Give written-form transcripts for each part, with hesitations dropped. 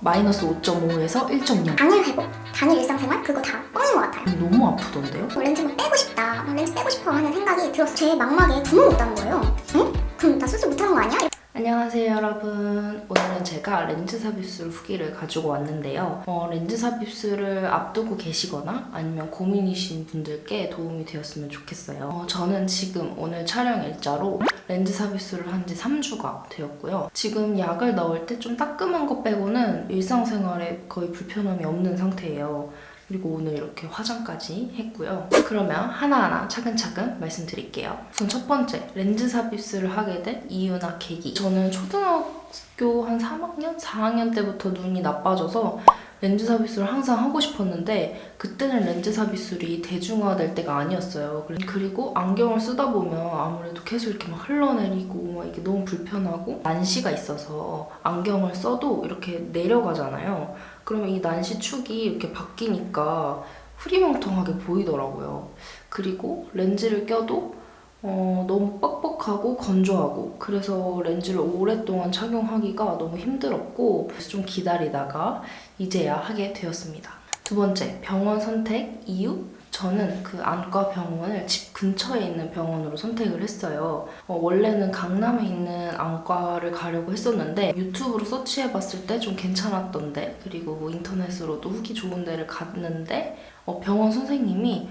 마이너스 5.5에서 1.0. 당일 회복, 당일 일상생활 그거 다 뻥인 것 같아요. 너무 아프던데요? 렌즈만 빼고 싶다, 렌즈 빼고 싶어 하는 생각이 들었어요. 제 망막에 구멍이 있다는 거예요. 응? 그럼 나 수술 못하는 거 아니야? 안녕하세요 여러분. 오늘은 제가 렌즈 삽입술 후기를 가지고 왔는데요. 렌즈 삽입술을 앞두고 계시거나 아니면 고민이신 분들께 도움이 되었으면 좋겠어요. 저는 지금 오늘 촬영 일자로 렌즈 삽입술을 한 지 3주가 되었고요. 지금 약을 넣을 때 좀 따끔한 것 빼고는 일상생활에 거의 불편함이 없는 상태예요. 그리고 오늘 이렇게 화장까지 했고요. 그러면 하나하나 차근차근 말씀드릴게요. 우선 첫 번째, 렌즈 삽입술을 하게 된 이유나 계기. 저는 초등학교 한 3학년? 4학년 때부터 눈이 나빠져서 렌즈 삽입술을 항상 하고 싶었는데 그때는 렌즈 삽입술이 대중화될 때가 아니었어요. 그리고 안경을 쓰다 보면 아무래도 계속 이렇게 막 흘러내리고 막 이게 너무 불편하고 난시가 있어서 안경을 써도 이렇게 내려가잖아요. 그러면 이 난시축이 이렇게 바뀌니까 흐리멍텅하게 보이더라고요. 그리고 렌즈를 껴도 너무 뻑뻑하고 건조하고 그래서 렌즈를 오랫동안 착용하기가 너무 힘들었고 그래서 좀 기다리다가 이제야 하게 되었습니다. 두 번째, 병원 선택 이유? 저는 그 안과 병원을 집 근처에 있는 병원으로 선택을 했어요. 원래는 강남에 있는 안과를 가려고 했었는데 유튜브로 서치해봤을 때 좀 괜찮았던데 그리고 뭐 인터넷으로도 후기 좋은 데를 갔는데 병원 선생님이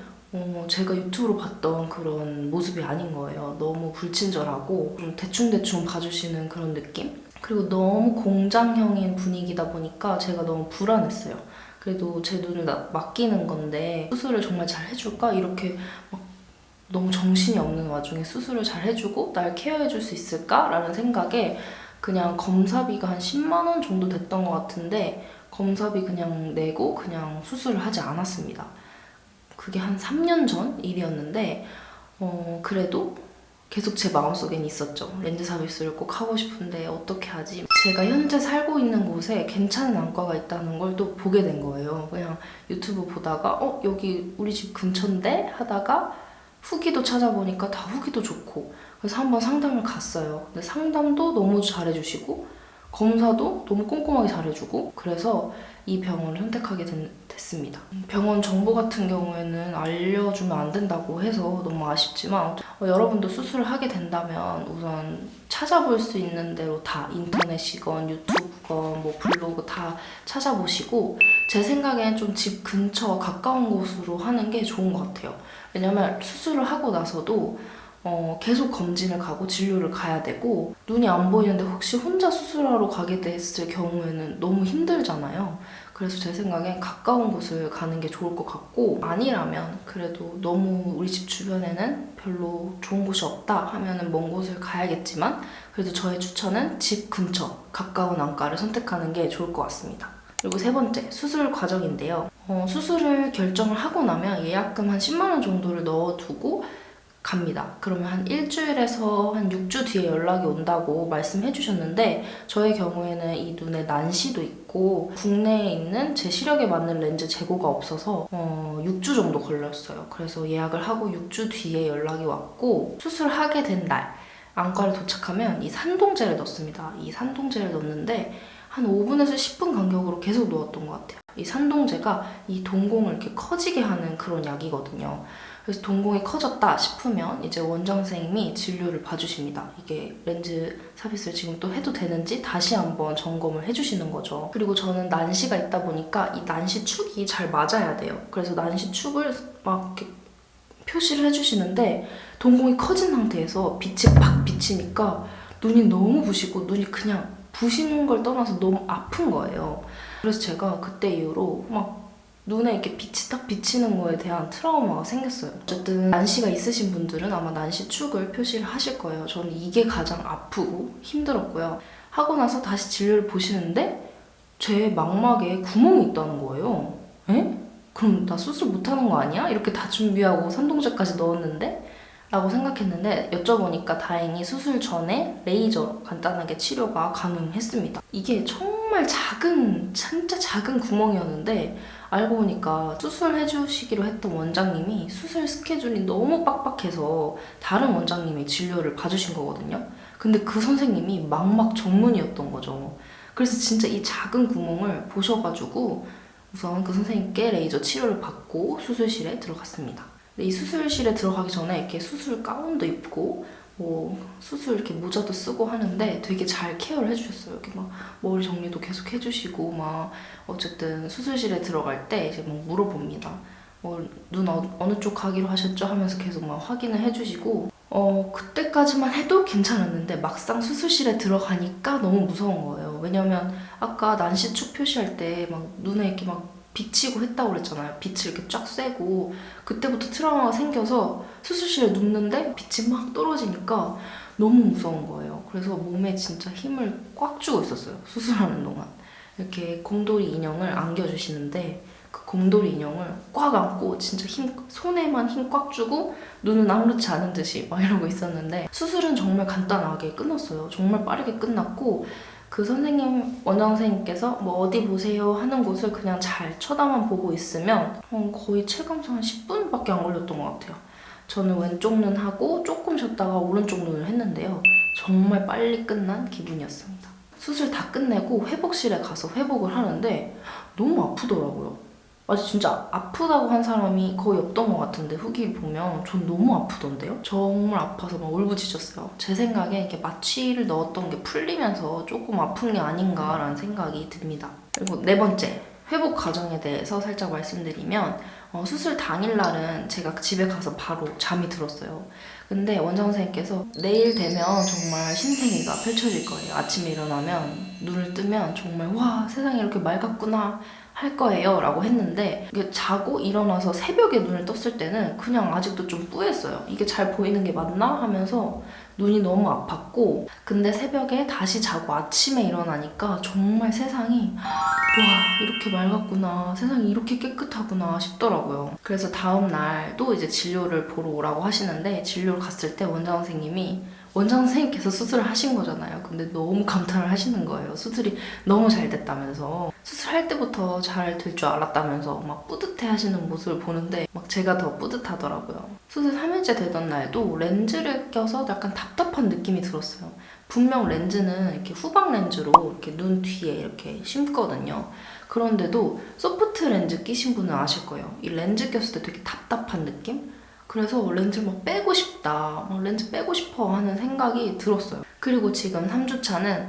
제가 유튜브로 봤던 그런 모습이 아닌 거예요. 너무 불친절하고 좀 대충대충 봐주시는 그런 느낌? 그리고 너무 공장형인 분위기다 보니까 제가 너무 불안했어요. 그래도 제 눈을 맡기는 건데 수술을 정말 잘 해줄까? 이렇게 막 너무 정신이 없는 와중에 수술을 잘 해주고 날 케어해줄 수 있을까? 라는 생각에 그냥 검사비가 한 10만 원 정도 됐던 것 같은데 검사비 그냥 내고 그냥 수술을 하지 않았습니다. 그게 한 3년 전 일이었는데 그래도 계속 제 마음속엔 있었죠. 렌즈 삽입술을 꼭 하고 싶은데 어떻게 하지? 제가 현재 살고 있는 곳에 괜찮은 안과가 있다는 걸 또 보게 된 거예요. 그냥 유튜브 보다가 여기 우리 집 근처인데? 하다가 후기도 찾아보니까 다 후기도 좋고 그래서 한번 상담을 갔어요. 근데 상담도 너무 잘해주시고 검사도 너무 꼼꼼하게 잘해주고 그래서 이 병원을 선택하게 됐습니다. 병원 정보 같은 경우에는 알려주면 안 된다고 해서 너무 아쉽지만 여러분도 수술을 하게 된다면 우선 찾아볼 수 있는 대로 다 인터넷이건 유튜브건 뭐 블로그 다 찾아보시고 제 생각엔 좀 집 근처 가까운 곳으로 하는 게 좋은 것 같아요. 왜냐면 수술을 하고 나서도 계속 검진을 가고 진료를 가야 되고 눈이 안 보이는데 혹시 혼자 수술하러 가게 됐을 경우에는 너무 힘들잖아요. 그래서 제 생각엔 가까운 곳을 가는 게 좋을 것 같고 아니라면 그래도 너무 우리 집 주변에는 별로 좋은 곳이 없다 하면은 먼 곳을 가야겠지만 그래도 저의 추천은 집 근처 가까운 안과를 선택하는 게 좋을 것 같습니다. 그리고 세 번째, 수술 과정인데요. 수술을 결정을 하고 나면 예약금 한 10만 원 정도를 넣어두고 갑니다. 그러면 한 일주일에서 한 6주 뒤에 연락이 온다고 말씀해 주셨는데 저의 경우에는 이 눈에 난시도 있고 국내에 있는 제 시력에 맞는 렌즈 재고가 없어서 6주 정도 걸렸어요. 그래서 예약을 하고 6주 뒤에 연락이 왔고 수술하게 된 날 안과를 도착하면 이 산동제를 넣습니다. 이 산동제를 넣는데 한 5분에서 10분 간격으로 계속 놓았던 것 같아요. 이 산동제가 이 동공을 이렇게 커지게 하는 그런 약이거든요. 그래서 동공이 커졌다 싶으면 이제 원장 선생님이 진료를 봐주십니다. 이게 렌즈 삽입술 지금 또 해도 되는지 다시 한번 점검을 해주시는 거죠. 그리고 저는 난시가 있다 보니까 이 난시축이 잘 맞아야 돼요. 그래서 난시축을 막 이렇게 표시를 해주시는데 동공이 커진 상태에서 빛이 막 비치니까 눈이 너무 부시고 눈이 그냥 부시는 걸 떠나서 너무 아픈 거예요. 그래서 제가 그때 이후로 막 눈에 이렇게 빛이 딱 비치는 거에 대한 트라우마가 생겼어요. 어쨌든 난시가 있으신 분들은 아마 난시축을 표시를 하실 거예요. 저는 이게 가장 아프고 힘들었고요. 하고 나서 다시 진료를 보시는데 제 망막에 구멍이 있다는 거예요. 에? 그럼 나 수술 못하는 거 아니야? 이렇게 다 준비하고 산동제까지 넣었는데? 라고 생각했는데 여쭤보니까 다행히 수술 전에 레이저 간단하게 치료가 가능했습니다. 이게 정말 진짜 작은 구멍이었는데 알고 보니까 수술해주시기로 했던 원장님이 수술 스케줄이 너무 빡빡해서 다른 원장님이 진료를 봐주신 거거든요. 근데 그 선생님이 망막 전문이었던 거죠. 그래서 진짜 이 작은 구멍을 보셔가지고 우선 그 선생님께 레이저 치료를 받고 수술실에 들어갔습니다. 근데 이 수술실에 들어가기 전에 이렇게 수술 가운도 입고 뭐 수술 이렇게 모자도 쓰고 하는데 되게 잘 케어를 해주셨어요. 이렇게 막 머리 정리도 계속 해주시고 막 어쨌든 수술실에 들어갈 때 이제 막 물어봅니다. 눈 어느 쪽 가기로 하셨죠? 하면서 계속 막 확인을 해주시고 그때까지만 해도 괜찮았는데 막상 수술실에 들어가니까 너무 무서운 거예요. 왜냐면 아까 난시축 표시할 때 막 눈에 이렇게 막 비치고 했다고 그랬잖아요. 빛을 이렇게 쫙 쐬고 그때부터 트라우마가 생겨서 수술실에 눕는데 빛이 막 떨어지니까 너무 무서운 거예요. 그래서 몸에 진짜 힘을 꽉 주고 있었어요. 수술하는 동안. 이렇게 곰돌이 인형을 안겨주시는데 그 곰돌이 인형을 꽉 안고 진짜 손에만 힘 꽉 주고 눈은 아무렇지 않은 듯이 막 이러고 있었는데 수술은 정말 간단하게 끝났어요. 정말 빠르게 끝났고 그 원장 선생님께서 뭐 어디 보세요 하는 곳을 그냥 잘 쳐다만 보고 있으면 거의 체감상 한 10분밖에 안 걸렸던 것 같아요. 저는 왼쪽 눈 하고 조금 쉬었다가 오른쪽 눈을 했는데요. 정말 빨리 끝난 기분이었습니다. 수술 다 끝내고 회복실에 가서 회복을 하는데 너무 아프더라고요. 진짜 아프다고 한 사람이 거의 없던 것 같은데 후기 보면 전 너무 아프던데요? 정말 아파서 막 울부짖었어요. 제 생각에 이렇게 마취를 넣었던 게 풀리면서 조금 아픈 게 아닌가라는 생각이 듭니다. 그리고 네 번째, 회복 과정에 대해서 살짝 말씀드리면 수술 당일날은 제가 집에 가서 바로 잠이 들었어요. 근데 원장 선생님께서 내일 되면 정말 신생이가 펼쳐질 거예요. 아침에 일어나면 눈을 뜨면 정말 와 세상이 이렇게 맑았구나 할 거예요 라고 했는데 자고 일어나서 새벽에 눈을 떴을 때는 그냥 아직도 좀 뿌였어요. 이게 잘 보이는 게 맞나 하면서 눈이 너무 아팠고 근데 새벽에 다시 자고 아침에 일어나니까 정말 세상이 와 이렇게 맑았구나 세상이 이렇게 깨끗하구나 싶더라고요. 그래서 다음날 또 이제 진료를 보러 오라고 하시는데 진료를 갔을 때 원장 선생님께서 수술을 하신 거잖아요. 근데 너무 감탄을 하시는 거예요. 수술이 너무 잘 됐다면서 수술할 때부터 잘 될 줄 알았다면서 막 뿌듯해 하시는 모습을 보는데 막 제가 더 뿌듯하더라고요. 수술 3일째 되던 날도 렌즈를 껴서 약간 답답한 느낌이 들었어요. 분명 렌즈는 이렇게 후방 렌즈로 이렇게 눈 뒤에 이렇게 심거든요. 그런데도 소프트 렌즈 끼신 분은 아실 거예요. 이 렌즈 꼈을 때 되게 답답한 느낌? 그래서 렌즈를 막 빼고 싶다, 막 렌즈 빼고 싶어 하는 생각이 들었어요. 그리고 지금 3주차는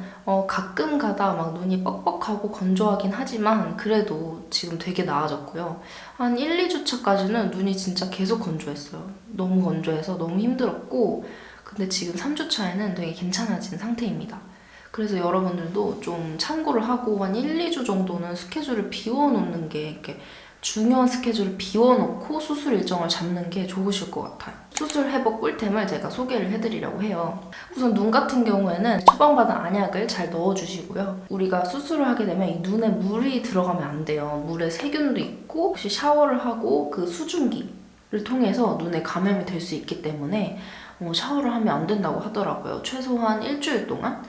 가끔 가다 막 눈이 뻑뻑하고 건조하긴 하지만 그래도 지금 되게 나아졌고요. 한 1, 2주차까지는 눈이 진짜 계속 건조했어요. 너무 건조해서 너무 힘들었고 근데 지금 3주차에는 되게 괜찮아진 상태입니다. 그래서 여러분들도 좀 참고를 하고 한 1, 2주 정도는 스케줄을 비워놓는 게 이렇게 중요한 스케줄을 비워놓고 수술 일정을 잡는 게 좋으실 것 같아요. 수술 회복 꿀템을 제가 소개를 해드리려고 해요. 우선 눈 같은 경우에는 처방받은 안약을 잘 넣어주시고요. 우리가 수술을 하게 되면 이 눈에 물이 들어가면 안 돼요. 물에 세균도 있고 혹시 샤워를 하고 그 수증기를 통해서 눈에 감염이 될 수 있기 때문에 샤워를 하면 안 된다고 하더라고요. 최소한 일주일 동안.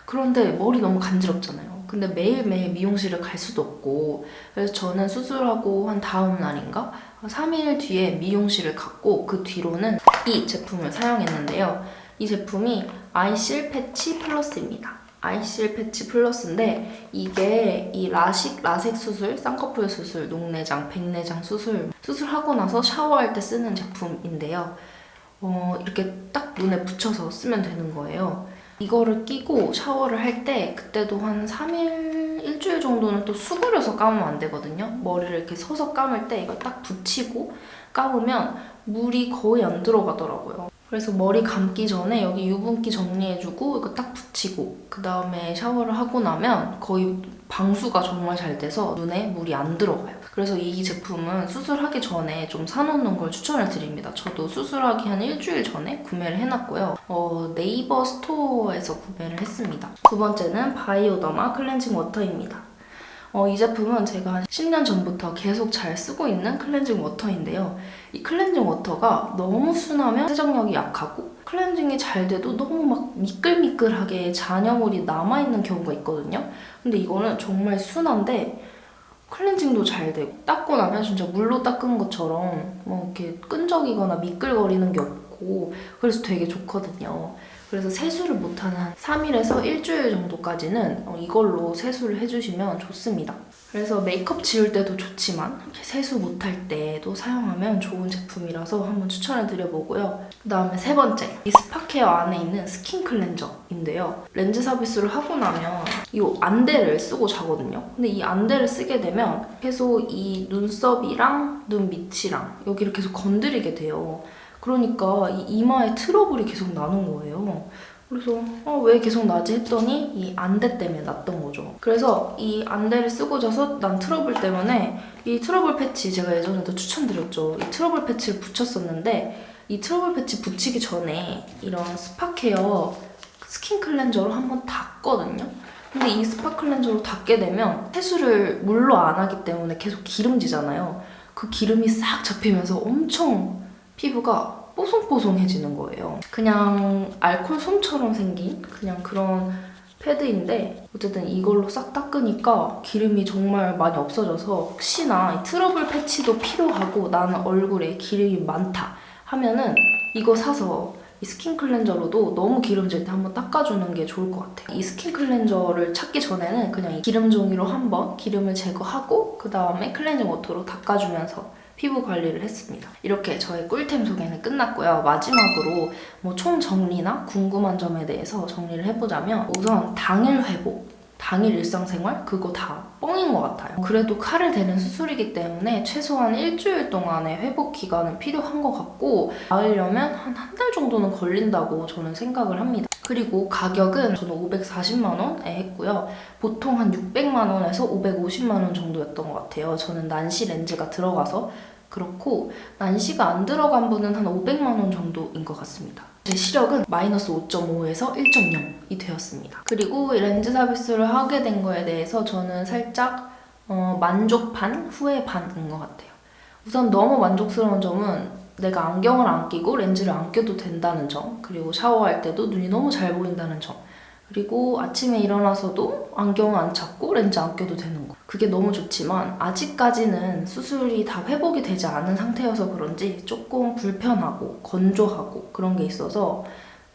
그런데 머리 너무 간지럽잖아요. 근데 매일매일 미용실을 갈 수도 없고 그래서 저는 수술하고 한 다음 날인가 3일 뒤에 미용실을 갔고 그 뒤로는 이 제품을 사용했는데요. 이 제품이 아이실 패치 플러스입니다. 아이실 패치 플러스인데 이게 이 라섹 수술, 쌍꺼풀 수술, 녹내장, 백내장 수술하고 나서 샤워할 때 쓰는 제품인데요. 이렇게 딱 눈에 붙여서 쓰면 되는 거예요. 이거를 끼고 샤워를 할 때 그때도 한 3일, 일주일 정도는 또 수그려서 감으면 안 되거든요. 머리를 이렇게 서서 감을 때 이걸 딱 붙이고 감으면 물이 거의 안 들어가더라고요. 그래서 머리 감기 전에 여기 유분기 정리해주고 이거 딱 붙이고 그 다음에 샤워를 하고 나면 거의 방수가 정말 잘 돼서 눈에 물이 안 들어가요. 그래서 이 제품은 수술하기 전에 좀 사놓는 걸 추천을 드립니다. 저도 수술하기 한 일주일 전에 구매를 해놨고요. 네이버 스토어에서 구매를 했습니다. 두 번째는 바이오더마 클렌징 워터입니다. 이 제품은 제가 한 10년 전부터 계속 잘 쓰고 있는 클렌징 워터인데요. 이 클렌징 워터가 너무 순하면 세정력이 약하고 클렌징이 잘 돼도 너무 막 미끌미끌하게 잔여물이 남아있는 경우가 있거든요. 근데 이거는 정말 순한데 클렌징도 잘 되고 닦고 나면 진짜 물로 닦은 것처럼 뭐 이렇게 끈적이거나 미끌거리는 게 없고 그래서 되게 좋거든요. 그래서 세수를 못하는 한 3일에서 일주일 정도까지는 이걸로 세수를 해주시면 좋습니다. 그래서 메이크업 지울 때도 좋지만 이렇게 세수 못할 때도 사용하면 좋은 제품이라서 한번 추천을 드려보고요. 그 다음에 세 번째, 이 스파케어 안에 있는 스킨 클렌저인데요. 렌즈 삽입술을 하고 나면 이 안대를 쓰고 자거든요. 근데 이 안대를 쓰게 되면 계속 이 눈썹이랑 눈 밑이랑 여기를 계속 건드리게 돼요. 그러니까 이 이마에 트러블이 계속 나는 거예요. 그래서 왜 계속 나지 했더니 이 안대 때문에 났던 거죠. 그래서 이 안대를 쓰고 자서 난 트러블 때문에 이 트러블 패치 제가 예전에도 추천드렸죠. 이 트러블 패치를 붙였었는데 이 트러블 패치 붙이기 전에 이런 스파케어 스킨 클렌저로 한번 닦거든요. 근데 이 스파 클렌저로 닦게 되면 세수를 물로 안 하기 때문에 계속 기름지잖아요. 그 기름이 싹 잡히면서 엄청 피부가 뽀송뽀송해지는 거예요. 그냥 알콜 솜처럼 생긴 그냥 그런 패드인데 어쨌든 이걸로 싹 닦으니까 기름이 정말 많이 없어져서 혹시나 이 트러블 패치도 필요하고 나는 얼굴에 기름이 많다 하면은 이거 사서 이 스킨 클렌저로도 너무 기름질 때 한번 닦아주는 게 좋을 것 같아요. 이 스킨 클렌저를 찾기 전에는 그냥 이 기름 종이로 한번 기름을 제거하고 그 다음에 클렌징 워터로 닦아주면서 피부 관리를 했습니다. 이렇게 저의 꿀템 소개는 끝났고요. 마지막으로 총 정리나 궁금한 점에 대해서 정리를 해보자면 우선 당일 회복, 당일 일상생활 그거 다 뻥인 것 같아요. 그래도 칼을 대는 수술이기 때문에 최소한 일주일 동안의 회복 기간은 필요한 것 같고 나으려면 한 달 정도는 걸린다고 저는 생각을 합니다. 그리고 가격은 저는 540만 원에 했고요. 보통 한 600만 원에서 550만 원 정도였던 것 같아요. 저는 난시 렌즈가 들어가서 그렇고 난시가 안 들어간 분은 한 500만 원 정도인 것 같습니다. 제 시력은 마이너스 5.5에서 1.0이 되었습니다. 그리고 렌즈 삽입술을 하게 된 거에 대해서 저는 살짝 만족 반, 후회 반인 것 같아요. 우선 너무 만족스러운 점은 내가 안경을 안 끼고 렌즈를 안 껴도 된다는 점, 그리고 샤워할 때도 눈이 너무 잘 보인다는 점, 그리고 아침에 일어나서도 안경을 안 찾고 렌즈 안 껴도 되는 거. 그게 너무 좋지만 아직까지는 수술이 다 회복이 되지 않은 상태여서 그런지 조금 불편하고 건조하고 그런 게 있어서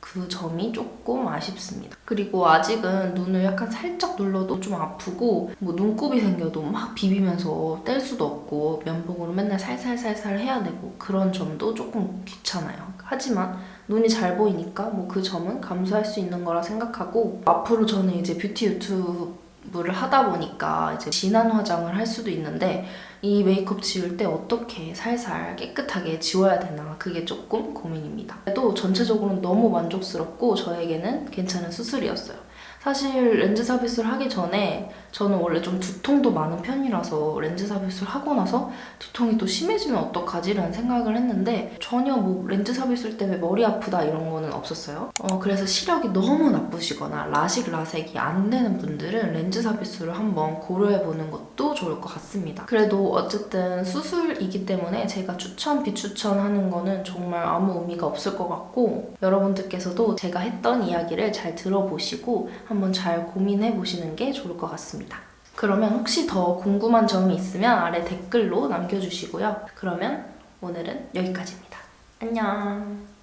그 점이 조금 아쉽습니다. 그리고 아직은 눈을 약간 살짝 눌러도 좀 아프고 눈곱이 생겨도 막 비비면서 뗄 수도 없고 면봉으로 맨날 살살살살 해야 되고 그런 점도 조금 귀찮아요. 하지만 눈이 잘 보이니까 그 점은 감수할 수 있는 거라 생각하고 앞으로 저는 이제 뷰티 유튜브를 하다 보니까 이제 진한 화장을 할 수도 있는데 이 메이크업 지울 때 어떻게 살살 깨끗하게 지워야 되나 그게 조금 고민입니다. 그래도 전체적으로는 너무 만족스럽고 저에게는 괜찮은 수술이었어요. 사실 렌즈 삽입술 하기 전에 저는 원래 좀 두통도 많은 편이라서 렌즈 삽입술 하고 나서 두통이 또 심해지면 어떡하지? 라는 생각을 했는데 전혀 렌즈 삽입술 때문에 머리 아프다 이런 거는 없었어요. 그래서 시력이 너무 나쁘시거나 라식 라섹이 안 되는 분들은 렌즈 삽입술을 한번 고려해보는 것도 좋을 것 같습니다. 그래도 어쨌든 수술이기 때문에 제가 비추천하는 거는 정말 아무 의미가 없을 것 같고 여러분들께서도 제가 했던 이야기를 잘 들어보시고 한번 잘 고민해 보시는 게 좋을 것 같습니다. 그러면 혹시 더 궁금한 점이 있으면 아래 댓글로 남겨주시고요. 그러면 오늘은 여기까지입니다. 안녕.